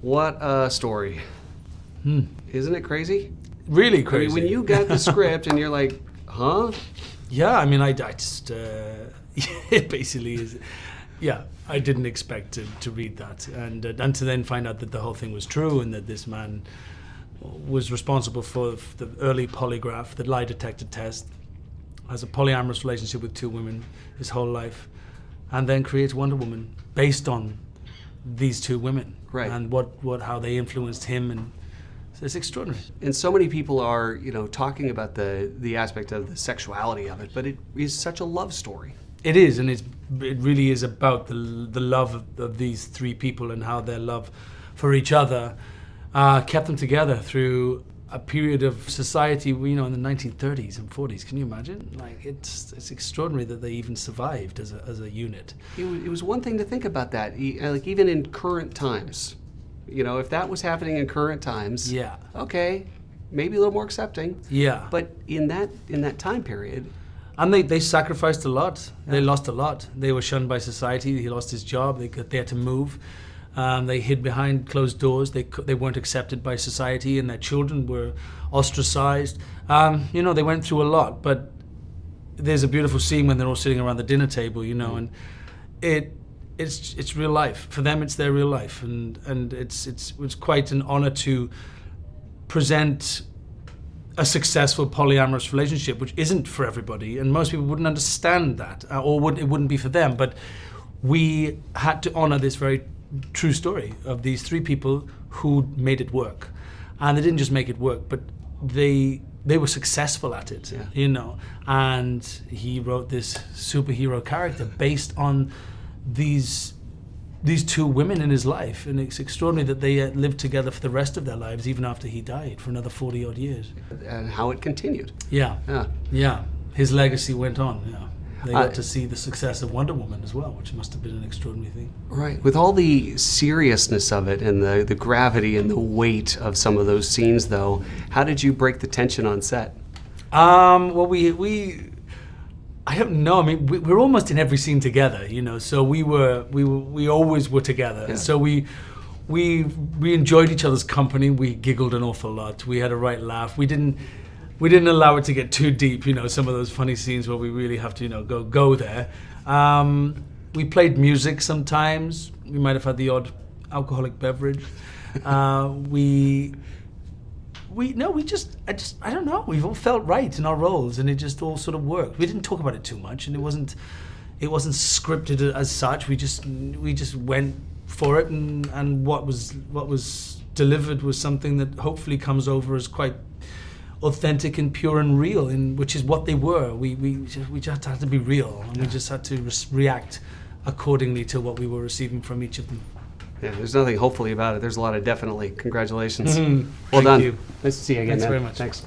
What a story. Isn't it crazy? Really crazy. When you got the script and you're like, huh? Yeah, I mean, I just, it basically is, yeah, I didn't expect to read that. And to then find out that the whole thing was true and that this man was responsible for the early polygraph, the lie detector test, has a polyamorous relationship with 2 women his whole life, and then creates Wonder Woman based on these 2 women. Right. And how they influenced him, and it's extraordinary. And so many people are, talking about the aspect of the sexuality of it, but it is such a love story. It is, and it really is about the love of these 3 people and how their love for each other kept them together through a period of society, in the 1930s and 40s. Can you imagine? Like, it's extraordinary that they even survived as a unit. It was one thing to think about that, like even in current times. If that was happening in current times, Yeah. okay, maybe a little more accepting. Yeah. But in that time period, And they sacrificed a lot. Yeah. They lost a lot. They were shunned by society. He lost his job. They had to move. They hid behind closed doors. They weren't accepted by society, and their children were ostracized. They went through a lot. But there's a beautiful scene when they're all sitting around the dinner table, and it's real life for them. It's their real life, and it's quite an honor to present a successful polyamorous relationship, which isn't for everybody, and most people wouldn't understand that, it wouldn't be for them. But we had to honor this very true story of these 3 people who made it work, and they didn't just make it work, but they were successful at it. Yeah. And he wrote this superhero character based on these 2 women in his life, and it's extraordinary that they lived together for the rest of their lives, even after he died, for another 40 odd years. And how it continued. Yeah. His legacy went on. Yeah. They got to see the success of Wonder Woman as well, which must have been an extraordinary thing. Right. With all the seriousness of it and the gravity and the weight of some of those scenes, though, how did you break the tension on set? Well, I don't know. I mean, we're almost in every scene together, So we always were together. Yeah. So we enjoyed each other's company. We giggled an awful lot. We had a right laugh. We didn't allow it to get too deep. Some of those funny scenes where we really have to, go there. We played music sometimes. We might have had the odd alcoholic beverage. I don't know. We've all felt right in our roles, and it just all sort of worked. We didn't talk about it too much, and it wasn't scripted as such. We just went for it, and what was delivered was something that hopefully comes over as quite authentic and pure and real, which is what they were. We just had to be real, and we just had to react accordingly to what we were receiving from each of them. Yeah, there's nothing hopefully about it. There's a lot of definitely. Congratulations. Mm-hmm. Well Thank done. you. Nice to see you again. Thanks man. very much. Thanks.